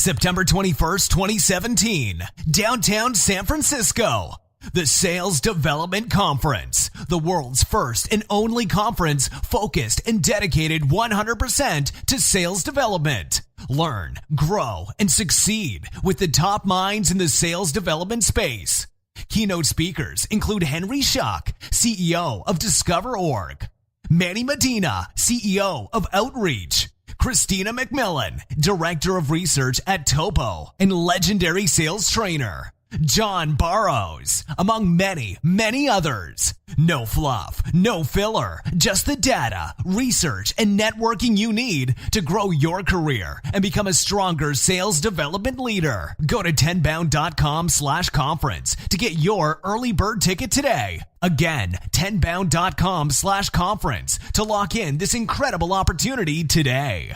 September 21st, 2017, downtown San Francisco. The Sales Development Conference, the world's first and only conference focused and dedicated 100% to sales development. Learn, grow, and succeed with the top minds in the sales development space. Keynote speakers include Henry Schuck, CEO of Discover.org, Manny Medina, CEO of Outreach, Christina McMillan, Director of Research at Topo and legendary sales trainer, John Barrows, among many, many others. No fluff, no filler, just the data, research, and networking you need to grow your career and become a stronger sales development leader. Go to 10bound.com/conference to get your early bird ticket today. Again, 10bound.com/conference to lock in this incredible opportunity today.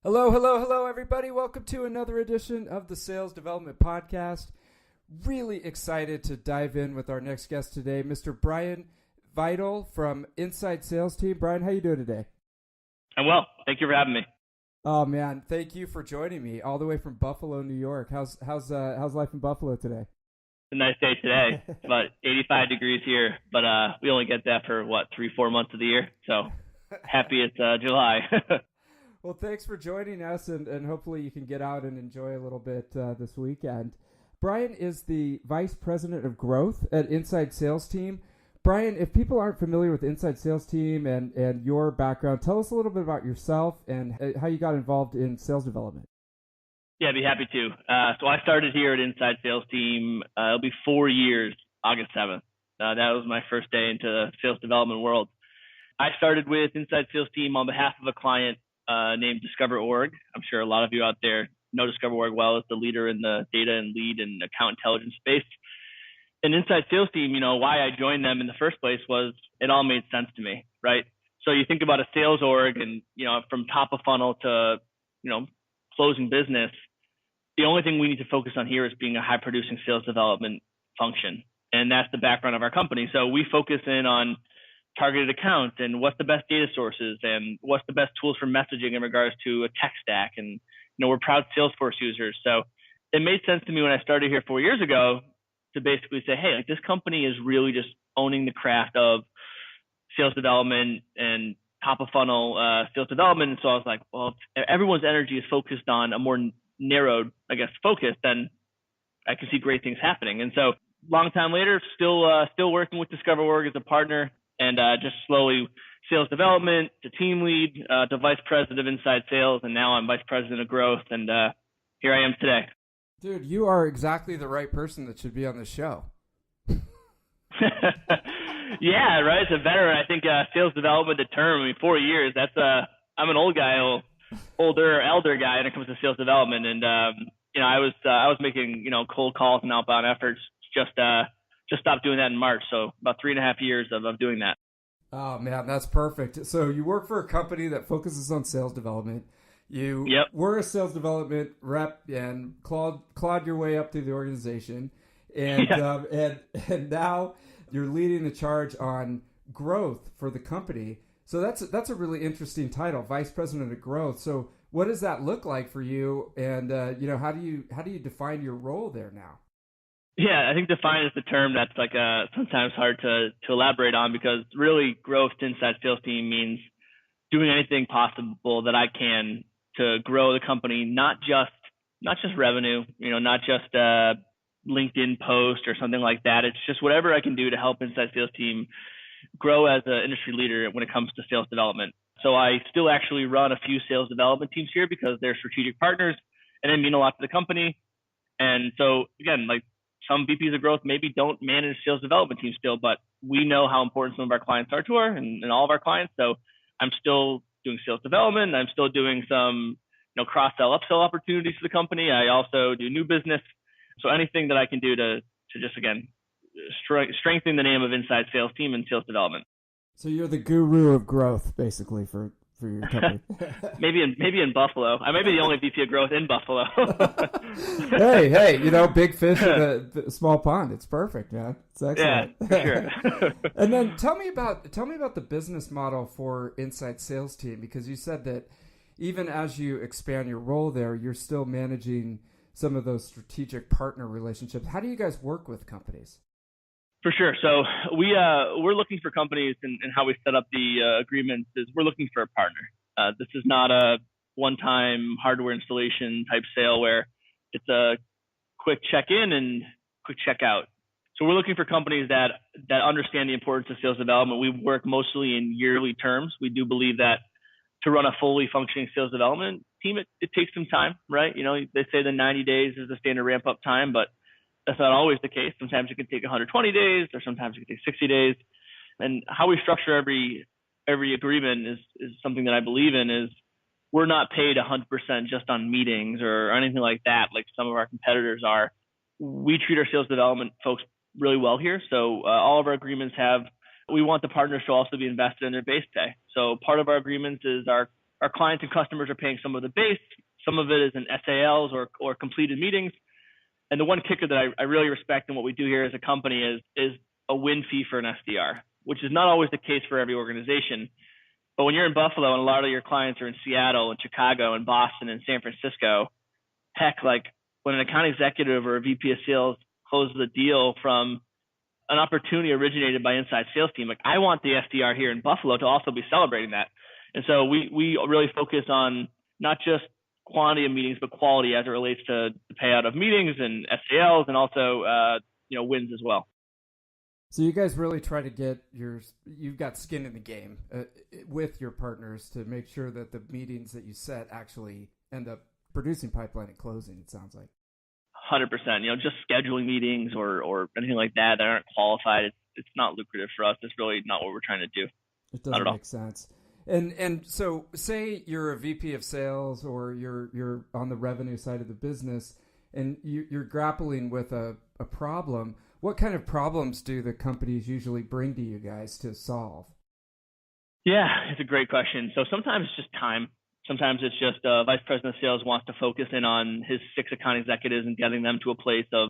Hello, everybody. Welcome to another edition of the Sales Development Podcast. Really excited to dive in with our next guest today, Mr. Brian Vital from Inside Sales Team. Brian, how you doing today? I'm well. Thank you for having me. Oh man, thank you for joining me all the way from Buffalo, New York. How's life in Buffalo today? It's a nice day today. It's about 85 degrees here, but we only get that for 3-4 months of the year. So happy it's July. Well, thanks for joining us, and hopefully you can get out and enjoy a little bit this weekend. Brian is the Vice President of Growth at Inside Sales Team. Brian, if people aren't familiar with Inside Sales Team and your background, tell us a little bit about yourself and how you got involved in sales development. Yeah, I'd be happy to. So I started here at Inside Sales Team. It'll be 4 years, August 7th. That was my first day into the sales development world. I started with Inside Sales Team on behalf of a client named Discover.org. I'm sure a lot of you out there know Discover.org well. It's the leader in the data and lead and account intelligence space. And Inside Sales Team, why I joined them in the first place was it all made sense to me, right? So you think about a sales org and, from top of funnel to, closing business, the only thing we need to focus on here is being a high producing sales development function. And that's the background of our company. So we focus in on targeted accounts and what's the best data sources and what's the best tools for messaging in regards to a tech stack. And we're proud Salesforce users. So it made sense to me when I started here 4 years ago to basically say, hey, this company is really just owning the craft of sales development and top of funnel sales development. And so I was like, well, if everyone's energy is focused on a more narrowed, focus, then I can see great things happening. And so long time later, still working with Discover.org as a partner and just slowly sales development to team lead to vice president of inside sales, and now I'm vice president of growth, and here I am today. Dude, you are exactly the right person that should be on the show. Yeah, right. It's a veteran. I think sales development, the term, 4 years. That's I'm an elder guy when it comes to sales development, and I was making cold calls and outbound efforts. Just stopped doing that in March, so about 3.5 years of doing that. Oh, man, that's perfect. So you work for a company that focuses on sales development. You were a sales development rep and clawed your way up through the organization. And, and now you're leading the charge on growth for the company. So that's a really interesting title, Vice President of Growth. So what does that look like for you? And, how do you define your role there now? Yeah, I think define is the term that's sometimes hard to elaborate on, because really growth inside sales team means doing anything possible that I can to grow the company, not just revenue, not just a LinkedIn post or something like that. It's just whatever I can do to help inside sales team grow as an industry leader when it comes to sales development. So I still actually run a few sales development teams here because they're strategic partners and they mean a lot to the company. And so again, some VPs of growth maybe don't manage sales development teams still, but we know how important some of our clients are to her and all of our clients. So I'm still doing sales development. I'm still doing some, cross-sell, upsell opportunities to the company. I also do new business. So anything that I can do to just, again, strengthen the name of Inside Sales Team and sales development. So you're the guru of growth, basically, for your company. maybe in Buffalo. I may be the only VP of growth in Buffalo. hey, big fish in a small pond. It's perfect, man. It's excellent. Yeah, for sure. And then tell me about the business model for Inside Sales Team, because you said that even as you expand your role there, you're still managing some of those strategic partner relationships. How do you guys work with companies? For sure. So we're looking for companies, and how we set up the agreements is we're looking for a partner. This is not a one-time hardware installation type sale where it's a quick check-in and quick check-out. So we're looking for companies that understand the importance of sales development. We work mostly in yearly terms. We do believe that to run a fully functioning sales development team, it takes some time, right? They say the 90 days is the standard ramp-up time, but that's not always the case. Sometimes it can take 120 days, or sometimes it can take 60 days. And how we structure every agreement is something that I believe in. Is we're not paid 100% just on meetings or anything like that, like some of our competitors are. We treat our sales development folks really well here. So all of our agreements we want the partners to also be invested in their base pay. So part of our agreements is our clients and customers are paying some of the base. Some of it is in SALs or completed meetings. And the one kicker that I really respect in what we do here as a company is a win fee for an SDR, which is not always the case for every organization. But when you're in Buffalo and a lot of your clients are in Seattle and Chicago and Boston and San Francisco, heck, like when an account executive or a VP of sales closes a deal from an opportunity originated by inside sales team, like I want the SDR here in Buffalo to also be celebrating that. And so we really focus on not just quantity of meetings, but quality as it relates to the payout of meetings and SALs and also wins as well. So you guys really try to get you've got skin in the game with your partners to make sure that the meetings that you set actually end up producing pipeline and closing, it sounds like. 100%. Just scheduling meetings or anything like that aren't qualified, it's not lucrative for us. It's really not what we're trying to do. It doesn't make sense. And so say you're a VP of sales or you're on the revenue side of the business and you're grappling with a problem. What kind of problems do the companies usually bring to you guys to solve? Yeah, it's a great question. So sometimes it's just time. Sometimes it's just vice president of sales wants to focus in on his 6 account executives and getting them to a place of,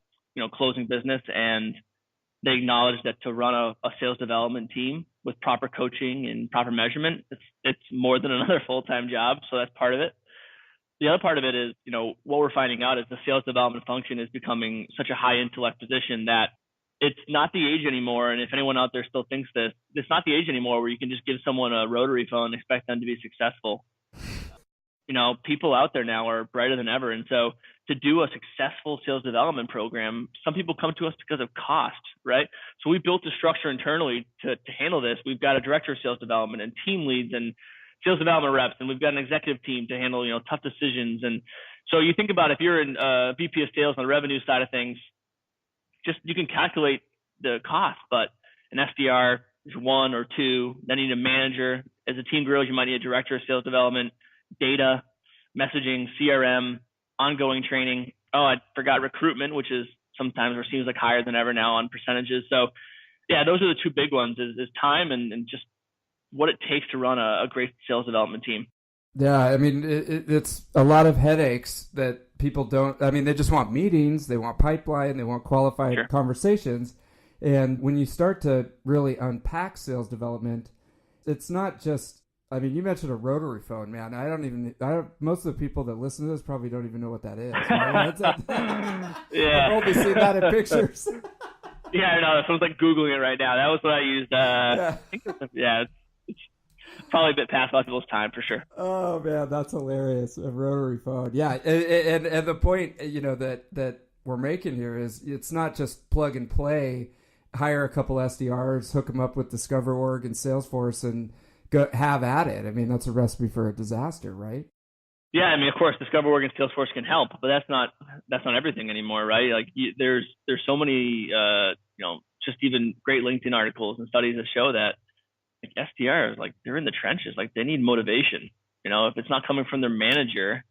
closing business. And they acknowledge that to run a sales development team with proper coaching and proper measurement, it's more than another full-time job. So that's part of it. The other part of it is, what we're finding out is the sales development function is becoming such a high intellect position that it's not the age anymore. And if anyone out there still thinks this, it's not the age anymore where you can just give someone a rotary phone and expect them to be successful. People out there now are brighter than ever. And so to do a successful sales development program, some people come to us because of cost, right? So we built a structure internally to handle this. We've got a director of sales development and team leads and sales development reps, and we've got an executive team to handle, tough decisions. And so you think about if you're in VP of sales on the revenue side of things, just you can calculate the cost, but an SDR is 1 or 2, then you need a manager. As a team grows, you might need a director of sales development, data, messaging, CRM, ongoing training. Oh, I forgot recruitment, which is sometimes or seems like higher than ever now on percentages. So yeah, those are the 2 big ones is time and just what it takes to run a great sales development team. Yeah, I mean, it's a lot of headaches that people don't, they just want meetings, they want pipeline, they want qualified conversations. And when you start to really unpack sales development, it's not just, you mentioned a rotary phone, man. Most of the people that listen to this probably don't even know what that is. Right? Yeah. I've only seen that in pictures. Yeah, I know. Someone's like Googling it right now. That was what I used. It's probably a bit past a lot of people's time for sure. Oh man, that's hilarious. A rotary phone. Yeah. And the point, that we're making here is it's not just plug and play, hire a couple SDRs, hook them up with DiscoverOrg and Salesforce and go have at it. That's a recipe for a disaster, right? Yeah, of course, DiscoverOrg and Salesforce can help, but that's not everything anymore, right? Like there's so many, just even great LinkedIn articles and studies that show that like SDRs, like they're in the trenches, like they need motivation. If it's not coming from their manager,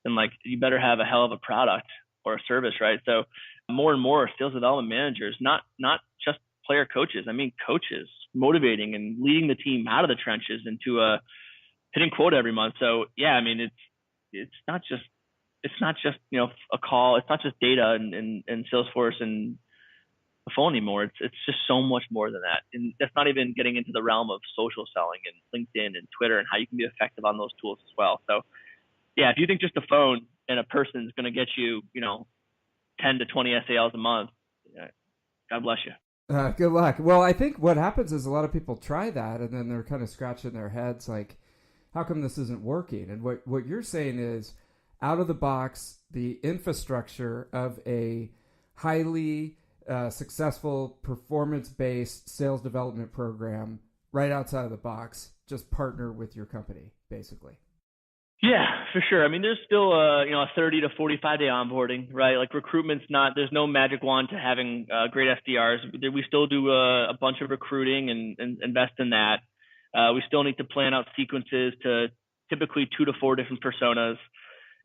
then like you better have a hell of a product or a service, right? So more and more sales development managers, not just player coaches, coaches motivating and leading the team out of the trenches into hitting quota every month. So yeah, it's not just a call. It's not just data and Salesforce and the phone anymore. It's just so much more than that. And that's not even getting into the realm of social selling and LinkedIn and Twitter and how you can be effective on those tools as well. So yeah, if you think just a phone and a person is going to get you, 10 to 20 SALs a month, God bless you. Good luck. Well, I think what happens is a lot of people try that and then they're kind of scratching their heads like, how come this isn't working? And what you're saying is, out of the box, the infrastructure of a highly successful performance-based sales development program right outside of the box, just partner with your company, basically. Yeah, for sure. I mean, there's still a 30 to 45 day onboarding, right? Like recruitment's there's no magic wand to having great SDRs. We still do a bunch of recruiting and invest in that. We still need to plan out sequences to typically 2 to 4 different personas.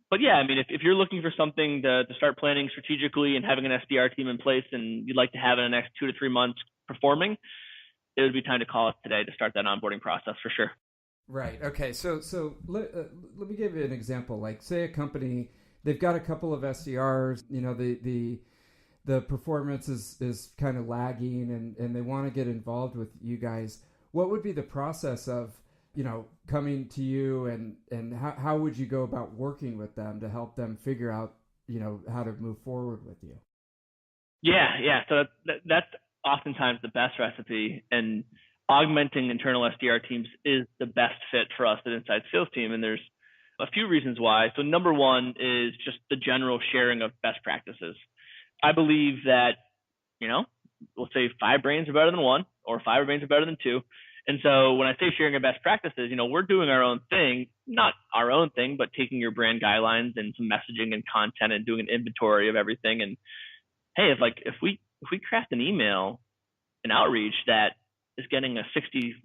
But yeah, I mean, if you're looking for something to start planning strategically and having an SDR team in place and you'd like to have in the next 2 to 3 months performing, it would be time to call us today to start that onboarding process for sure. Right. Okay. So let me give you an example. Like, say a company, they've got a couple of SDRs, the performance is kind of lagging and they want to get involved with you guys. What would be the process of, coming to you and how would you go about working with them to help them figure out, how to move forward with you? Yeah. So that's oftentimes the best recipe, and augmenting internal SDR teams is the best fit for us at Inside Sales Team. And there's a few reasons why. So number one is just the general sharing of best practices. I believe that, we'll say 5 brains are better than 1 or 5 brains are better than 2. And so when I say sharing of best practices, we're doing our own thing, not our own thing, but taking your brand guidelines and some messaging and content and doing an inventory of everything. And hey, if we craft an email, an outreach that is getting a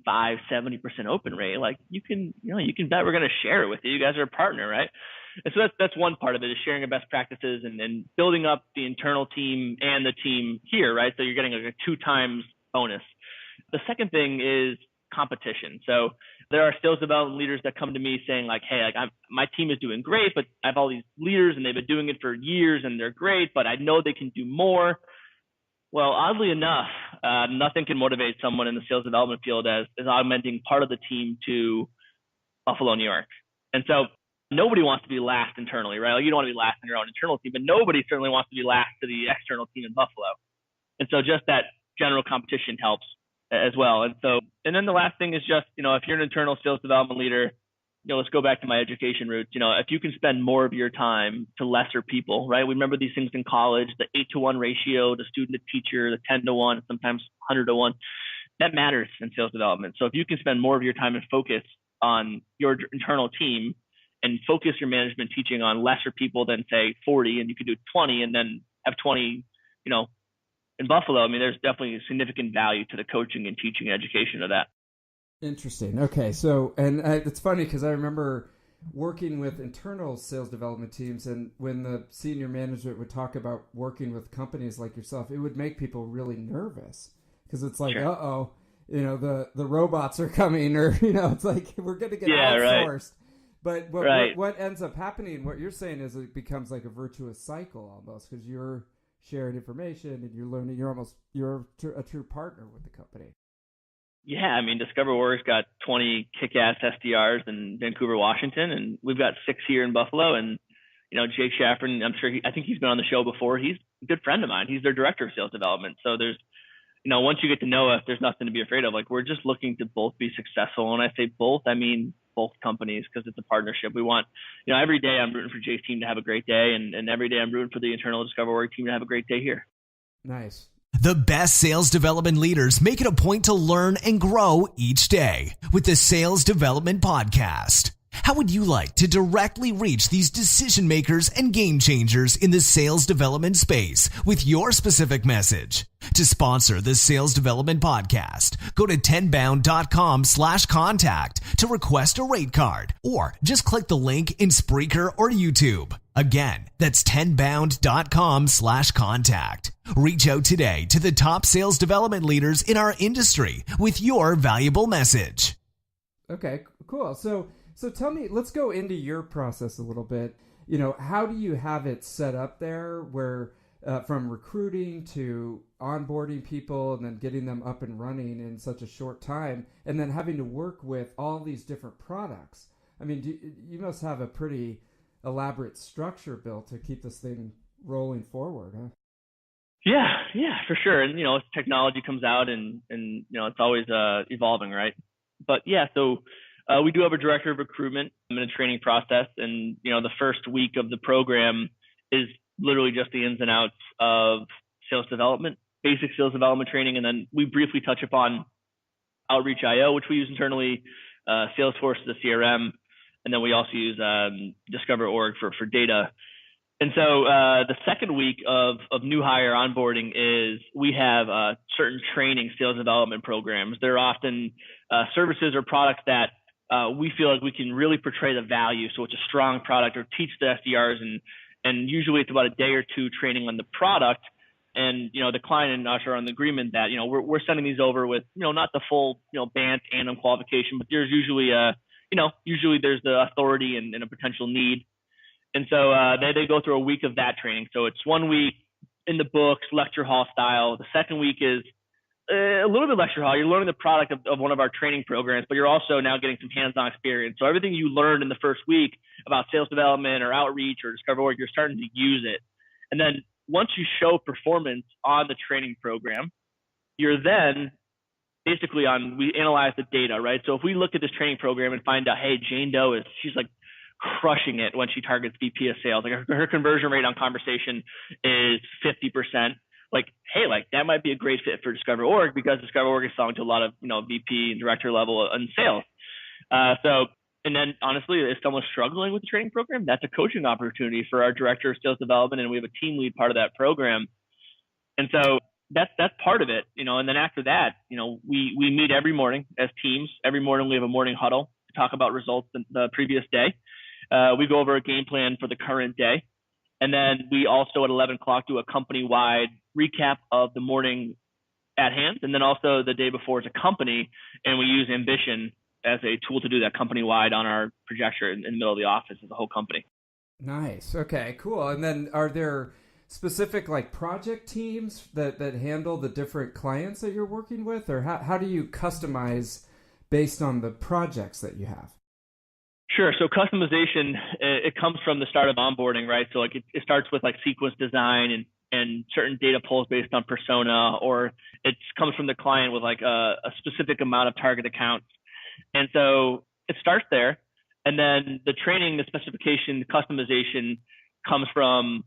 65-70% open rate, like you can bet we're going to share it with you. You guys are a partner, right? And so that's one part of it, is sharing of best practices and building up the internal team and the team here, right? So you're getting like a 2 times bonus. The second thing is competition. So there are sales development leaders that come to me saying like, hey, my team is doing great, but I have all these leaders and they've been doing it for years and they're great, but I know they can do more. Well, oddly enough, nothing can motivate someone in the sales development field as augmenting part of the team to Buffalo, New York. And so nobody wants to be last internally, right? Like, you don't want to be last in your own internal team, but nobody certainly wants to be last to the external team in Buffalo. And so just that general competition helps as well. And then the last thing is just, if you're an internal sales development leader, let's go back to my education roots. If you can spend more of your time to lesser people, right? We remember these things in college, the 8-to-1 ratio, the student to teacher, the 10-to-1, sometimes 100-to-1. That matters in sales development. So if you can spend more of your time and focus on your internal team and focus your management teaching on lesser people than say 40, and you could do 20 and then have 20, in Buffalo, I mean, there's definitely significant value to the coaching and teaching and education of that. Interesting. Okay. So, and it's funny because I remember working with internal sales development teams, and when the senior management would talk about working with companies like yourself, it would make people really nervous because it's like, sure. The robots are coming, or, it's like we're going to get outsourced. Right. But what ends up happening, what you're saying is it becomes like a virtuous cycle almost, because you're sharing information and you're learning, you're a true partner with the company. Yeah, I mean, Discover Warrior's got 20 kick-ass SDRs in Vancouver, Washington, and we've got 6 here in Buffalo. And, Jake Shaffron, I think he's been on the show before. He's a good friend of mine. He's their director of sales development. So there's, once you get to know us, there's nothing to be afraid of. Like, we're just looking to both be successful. And when I say both, I mean both companies, because it's a partnership. We want, every day I'm rooting for Jake's team to have a great day, and every day I'm rooting for the internal Discover Warrior team to have a great day here. Nice. The best sales development leaders make it a point to learn and grow each day with the Sales Development Podcast. How would you like to directly reach these decision makers and game changers in the sales development space with your specific message? To sponsor the Sales Development Podcast, go to 10bound.com/contact to request a rate card, or just click the link in Spreaker or YouTube. Again, that's 10bound.com/contact. Reach out today to the top sales development leaders in our industry with your valuable message. Okay, cool. So tell me, let's go into your process a little bit. How do you have it set up there where from recruiting to onboarding people and then getting them up and running in such a short time, and then having to work with all these different products. I mean, you must have a pretty elaborate structure built to keep this thing rolling forward, huh? Yeah, for sure. And, as technology comes out and it's always evolving, right? But yeah, so we do have a director of recruitment in a training process. And, the first week of the program is literally just the ins and outs of sales development, basic sales development training. And then we briefly touch upon Outreach.io, which we use internally, Salesforce, the CRM. And then we also use Discover.org for data. And so the second week of new hire onboarding is we have certain training sales development programs. They're often services or products that we feel like we can really portray the value. So it's a strong product, or teach the SDRs, and usually it's about a day or two training on the product. And, the client and us are on the agreement that, we're sending these over with, not the full, BANT and qualification, but there's usually usually there's the authority and a potential need. And so they go through a week of that training. So it's 1 week in the books, lecture hall style. The second week is a little bit lecture hall. You're learning the product of one of our training programs, but you're also now getting some hands-on experience. So everything you learned in the first week about sales development or outreach or Discover.org, you're starting to use it. And then once you show performance on the training program, you're then basically we analyze the data, right? So if we look at this training program and find out, hey, Jane Doe she's like crushing it when she targets VP of sales. Like her conversion rate on conversation is 50%. Like, hey, that might be a great fit for Discover.org, because Discover.org is selling to a lot of, VP and director level in sales. And then honestly, if someone's struggling with the training program, that's a coaching opportunity for our director of sales development. And we have a team lead part of that program. And so that's part of it, and then after that, we meet every morning as teams. Every morning we have a morning huddle to talk about results the previous day. We go over a game plan for the current day. And then we also at 11 o'clock do a company-wide recap of the morning at hand. And then also the day before as a company. And we use Ambition as a tool to do that company-wide on our projector in the middle of the office as a whole company. Nice. Okay, cool. And then are there specific project teams that handle the different clients that you're working with? Or how do you customize based on the projects that you have? Sure. So customization, it comes from the start of onboarding, right? So it starts with sequence design and certain data pulls based on persona, or it comes from the client with a specific amount of target accounts. And so it starts there. And then the training, the specification, the customization comes from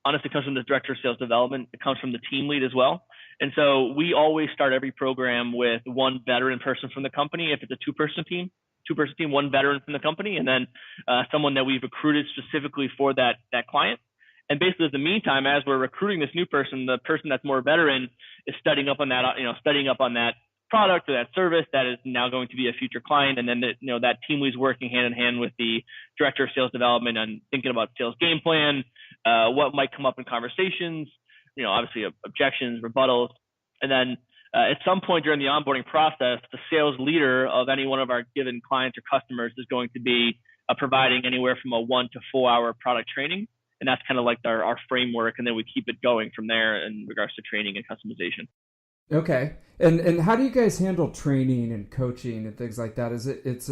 the director of sales development. It comes from the team lead as well. And so we always start every program with one veteran person from the company. If it's a two-person team, one veteran from the company, and then someone that we've recruited specifically for that client. And basically, in the meantime, as we're recruiting this new person, the person that's more veteran is studying up on that product or that service that is now going to be a future client. And then that team lead's working hand in hand with the director of sales development and thinking about sales game plan, what might come up in conversations, obviously objections, rebuttals, and then at some point during the onboarding process, the sales leader of any one of our given clients or customers is going to be providing anywhere from a 1 to 4 hour product training. And that's kind of our framework. And then we keep it going from there in regards to training and customization. Okay. And how do you guys handle training and coaching and things like that? It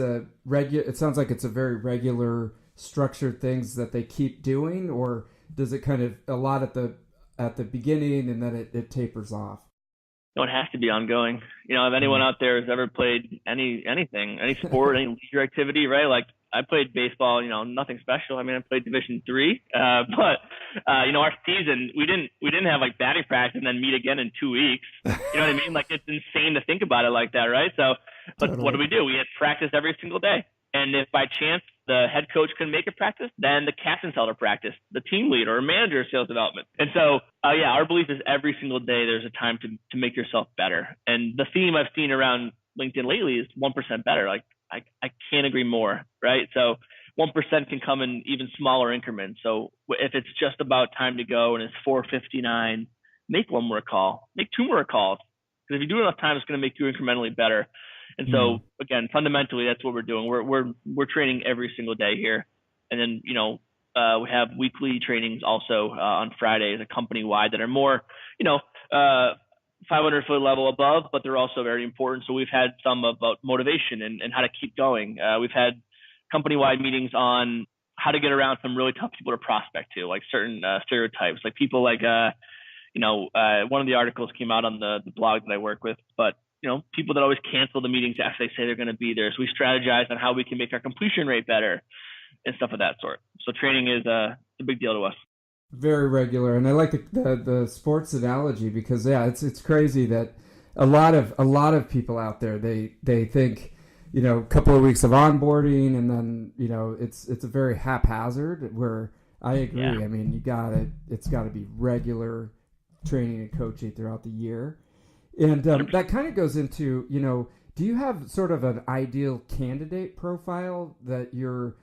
sounds like it's a very regular, structured things that they keep doing, or does it kind of a lot at the beginning and then it tapers off? No, it has to be ongoing. If anyone out there has ever played anything, any sport, any leisure activity, right? I played baseball, nothing special. I played Division III, but our season, we didn't have batting practice and then meet again in 2 weeks. You know what I mean? It's insane to think about it like that, right? So, but totally. What do? We had practice every single day. And if by chance the head coach couldn't make a practice, then the captain's held a practice, the team lead or manager of sales development. And so, our belief is every single day there's a time to make yourself better. And the theme I've seen around LinkedIn lately is 1% better. I can't agree more, right? So 1% can come in even smaller increments. So if it's just about time to go and it's 4:59, make one more call, make 2 more calls. Because if you do enough time, it's going to make you incrementally better. And so again, fundamentally, that's what we're doing. We're training every single day here. And then, we have weekly trainings also on Fridays, a company wide that are more, 500-foot level above, but they're also very important. So we've had some about motivation and how to keep going. We've had company-wide meetings on how to get around some really tough people to prospect to, like certain stereotypes, like people like, one of the articles came out on the blog that I work with, but people that always cancel the meetings after they say they're going to be there. So we strategize on how we can make our completion rate better and stuff of that sort. So training is a big deal to us. Very regular, and I like the sports analogy because it's crazy that a lot of people out there they think a couple of weeks of onboarding and then it's a very haphazard. Where I agree. Yeah. I mean, it's got to be regular training and coaching throughout the year, and that kind of goes into do you have sort of an ideal candidate profile that you're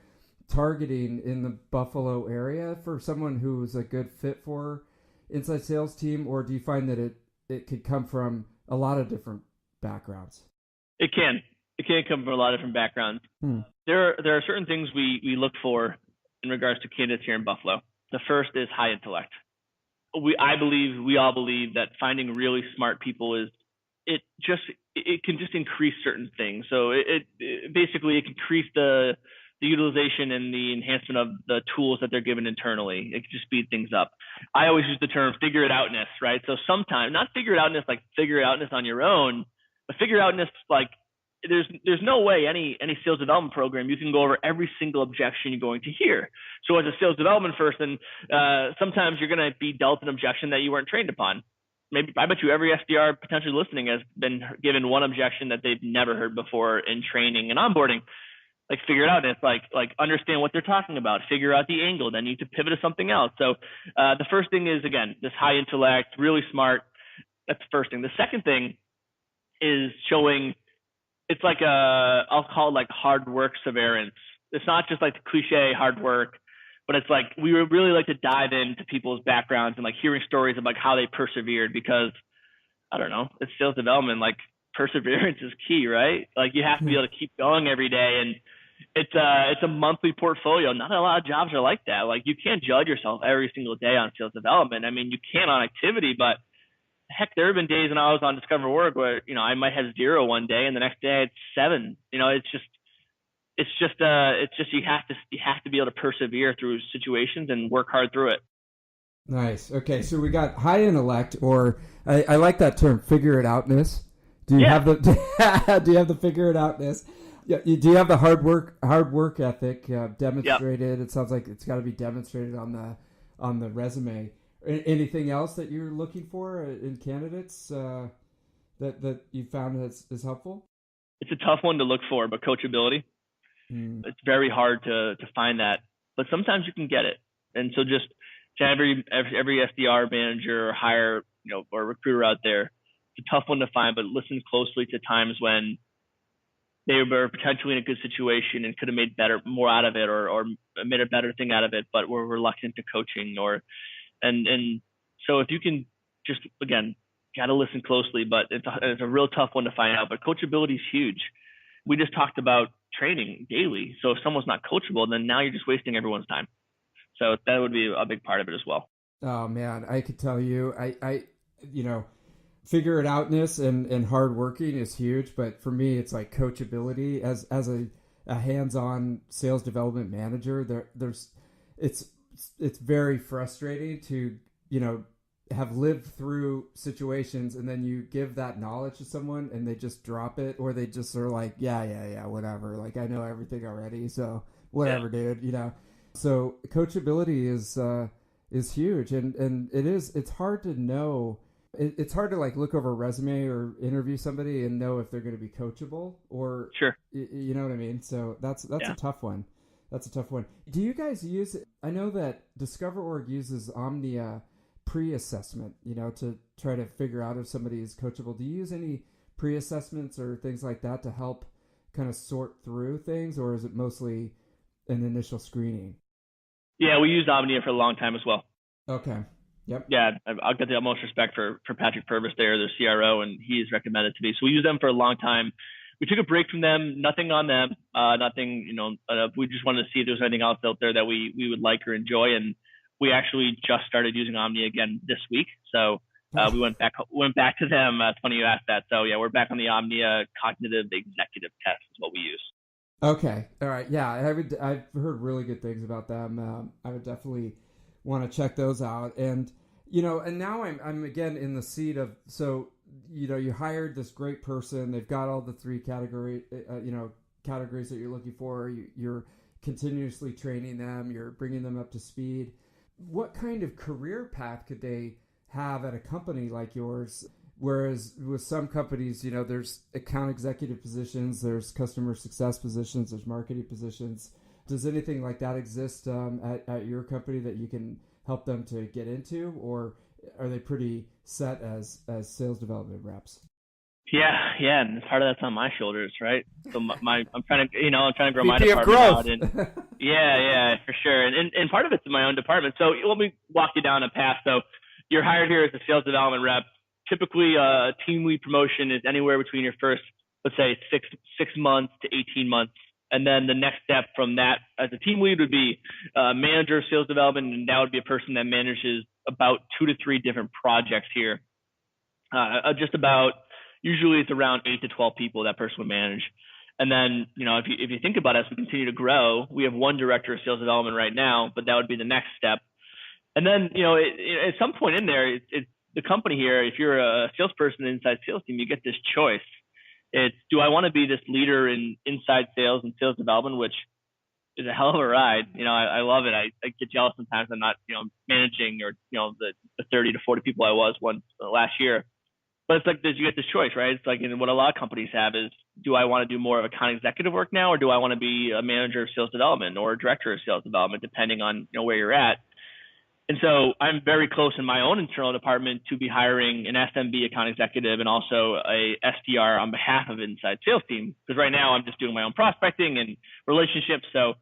targeting in the Buffalo area for someone who's a good fit for inside sales team, or do you find that it could come from a lot of different backgrounds? It can come from a lot of different backgrounds. There are certain things we look for in regards to candidates here in Buffalo. The first is high intellect. We all believe that finding really smart people it can just increase certain things. So it basically it can increase the utilization and the enhancement of the tools that they're given internally. It can just speed things up. I always use the term figure it outness, right? So sometimes, not figure it outness like figure it outness on your own, but figure it outness like there's no way any sales development program you can go over every single objection you're going to hear. So as a sales development person, sometimes you're going to be dealt an objection that you weren't trained upon. Maybe I bet you every SDR potentially listening has been given one objection that they've never heard before in training and onboarding. Like figure it out. And it's like understand what they're talking about, figure out the angle, then you need to pivot to something else. So the first thing is, again, this high intellect, really smart. That's the first thing. The second thing is showing, it's like I'll call it like hard work severance. It's not just like the cliche hard work, but it's like we would really like to dive into people's backgrounds and like hearing stories about how they persevered, because I don't know, it's sales development. Like perseverance is key, right? Like you have to be able to keep going every day, and it's a monthly portfolio. Not a lot of jobs are like that. Like you can't judge yourself every single day on sales development. I mean, you can on activity, but heck, there have been days when I was on Discover Work where, I might have 0 one day and the next day it's 7. It's just you have to be able to persevere through situations and work hard through it. Nice. Okay. So we got high intellect, or I like that term, figure it outness. Do you have the figure it outness? Yeah. Do you have the hard work ethic demonstrated? Yep. It sounds like it's got to be demonstrated on the resume. Anything else that you're looking for in candidates that you found is helpful? It's a tough one to look for, but coachability. It's very hard to find that, but sometimes you can get it. And so just to every SDR manager or hire, or recruiter out there, it's a tough one to find, but listen closely to times when they were potentially in a good situation and could have made more out of it, or made a better thing out of it, but were reluctant to coaching, and so if you can just, again, got to listen closely, but it's a real tough one to find out. But coachability is huge. We just talked about training daily. So if someone's not coachable, then now you're just wasting everyone's time. So that would be a big part of it as well. Oh man, I could tell you, I figure it outness and hard working is huge. But for me, it's like coachability as a hands-on sales development manager. It's very frustrating to, have lived through situations and then you give that knowledge to someone and they just drop it, or they just are like, yeah, whatever. Like I know everything already. So whatever, dude, So coachability is huge. And it's hard to know. It's hard to like look over a resume or interview somebody and know if they're going to be coachable or, sure. You know what I mean? So that's a tough one. That's a tough one. Do you guys use, I know that DiscoverOrg uses Omnia pre-assessment, to try to figure out if somebody is coachable. Do you use any pre-assessments or things like that to help kind of sort through things, or is it mostly an initial screening? Yeah, we used Omnia for a long time as well. Okay. Yep. Yeah, I'll get the utmost respect for Patrick Purvis there, their CRO, and he's recommended to me. So we used them for a long time. We took a break from them, nothing on them, nothing, we just wanted to see if there was anything else out there that we would like or enjoy. And we actually just started using Omnia again this week. So We went back to them. It's funny you asked that. So yeah, we're back on the Omnia Cognitive Executive Test is what we use. Okay, all right, yeah, I've heard really good things about them. I would definitely want to check those out. And and now I'm again in the seat of, so you hired this great person. They've got all the three categories that you're looking for. You're continuously training them. You're bringing them up to speed. What kind of career path could they have at a company like yours? Whereas with some companies, there's account executive positions, there's customer success positions, there's marketing positions. Does anything like that exist at your company that you can help them to get into, or are they pretty set as sales development reps? Yeah, and part of that's on my shoulders, right? So I'm trying to grow my department out, and yeah, for sure. And part of it's in my own department. So let me walk you down a path. So you're hired here as a sales development rep. Typically, a team lead promotion is anywhere between your first, let's say, six months to 18 months. And then the next step from that as a team lead would be manager of sales development, and that would be a person that manages about 2 to 3 different projects here. Usually it's around 8 to 12 people that person would manage. And then, if you think about it, as we continue to grow, we have one director of sales development right now, but that would be the next step. And then, at some point in there, it's the company here. If you're a salesperson inside sales team, you get this choice. It's, do I want to be this leader in inside sales and sales development, which is a hell of a ride. I love it. I get jealous sometimes. I'm not, managing or, the 30 to 40 people I was last year. But it's like, you get this choice, right? It's like, what a lot of companies have is, do I want to do more of account executive work now, or do I want to be a manager of sales development or a director of sales development, depending on, where you're at. And so I'm very close in my own internal department to be hiring an SMB account executive and also a SDR on behalf of inside sales team. Because right now I'm just doing my own prospecting and relationships. So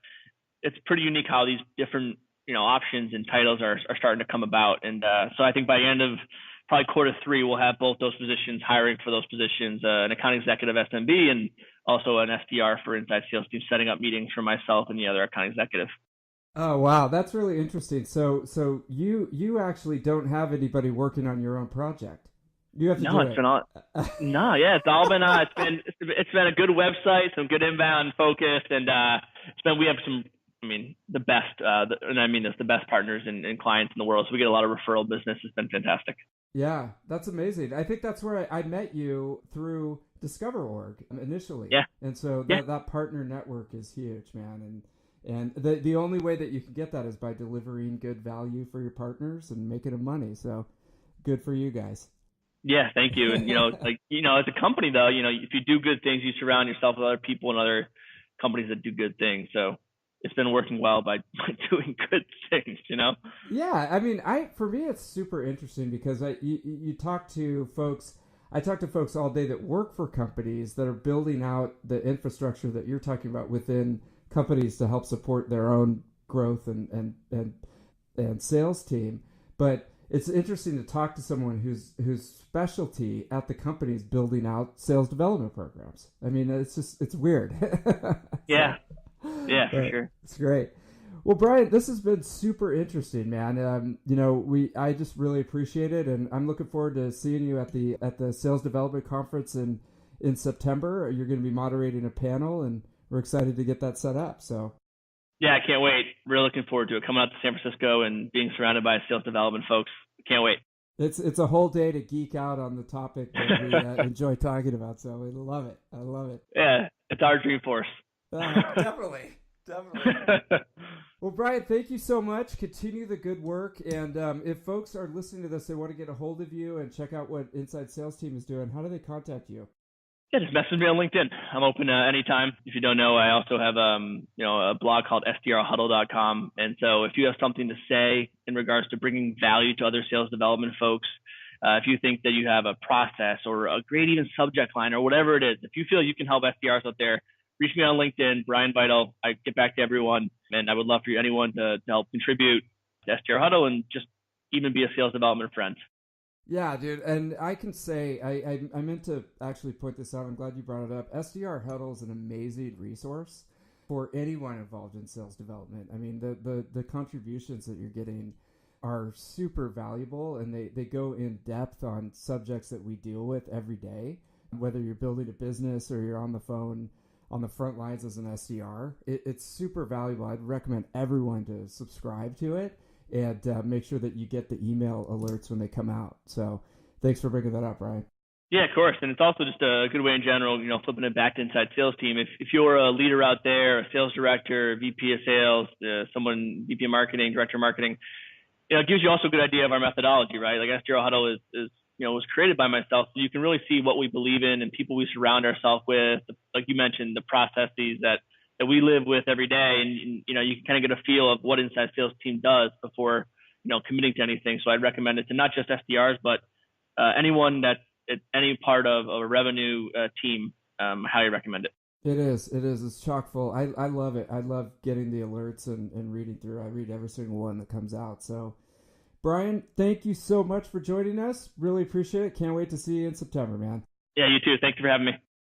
it's pretty unique how these different, options and titles are starting to come about. And so I think by the end of probably Q3, we'll have both those positions, hiring for those positions, an account executive SMB and also an SDR for inside sales team, setting up meetings for myself and the other account executive. Oh, wow. That's really interesting. So you actually don't have anybody working on your own project. You have to do it. It's all been, it's been a good website, some good inbound focus. And, we have some, the best, and I mean this, the best partners and clients in the world. So we get a lot of referral business. It's been fantastic. Yeah, that's amazing. I think that's where I met you through Discover.org initially. Yeah. And so that partner network is huge, man. And the only way that you can get that is by delivering good value for your partners and making them money. So good for you guys. Yeah, thank you. And, as a company, though, if you do good things, you surround yourself with other people and other companies that do good things. So it's been working well by doing good things, Yeah, for me, it's super interesting because you talk to folks. I talk to folks all day that work for companies that are building out the infrastructure that you're talking about within companies to help support their own growth and sales team. But it's interesting to talk to someone whose specialty at the company is building out sales development programs. It's weird. Yeah. Yeah, for sure. It's great. Well, Brian, this has been super interesting, man. I just really appreciate it, and I'm looking forward to seeing you at the Sales Development Conference in September. You're going to be moderating a panel, and we're excited to get that set up. So, yeah, I can't wait. Really looking forward to it. Coming out to San Francisco and being surrounded by sales development folks. Can't wait. It's a whole day to geek out on the topic that we enjoy talking about. So I love it. Yeah, it's our dream force. Definitely. Well, Brian, thank you so much. Continue the good work. And if folks are listening to this, they want to get a hold of you and check out what Inside Sales Team is doing, how do they contact you? Yeah, just message me on LinkedIn. I'm open anytime. If you don't know, I also have a blog called sdrhuddle.com. And so if you have something to say in regards to bringing value to other sales development folks, if you think that you have a process or a great even subject line or whatever it is, if you feel you can help SDRs out there, reach me on LinkedIn, Brian Vital. I get back to everyone, and I would love for anyone to help contribute to SDR Huddle and just even be a sales development friend. Yeah, dude, and I can say, I meant to actually point this out. I'm glad you brought it up. SDR Huddle is an amazing resource for anyone involved in sales development. The contributions that you're getting are super valuable, and they go in depth on subjects that we deal with every day. Whether you're building a business or you're on the phone on the front lines as an SDR, it's super valuable. I'd recommend everyone to subscribe to it and make sure that you get the email alerts when they come out. So thanks for bringing that up, Brian. Yeah, of course. And it's also just a good way in general, flipping it back to inside sales team. If you're a leader out there, a sales director, VP of sales, someone, VP of marketing, director of marketing, it gives you also a good idea of our methodology, right? Like SDR Huddle is was created by myself. So you can really see what we believe in and people we surround ourselves with. Like you mentioned, the processes that we live with every day. And, you can kind of get a feel of what inside sales team does before, committing to anything. So I'd recommend it to not just SDRs, but anyone that's at any part of a revenue team. I highly recommend it. It is. It's chock full. I love it. I love getting the alerts and reading through. I read every single one that comes out. So, Brian, thank you so much for joining us. Really appreciate it. Can't wait to see you in September, man. Yeah, you too. Thank you for having me.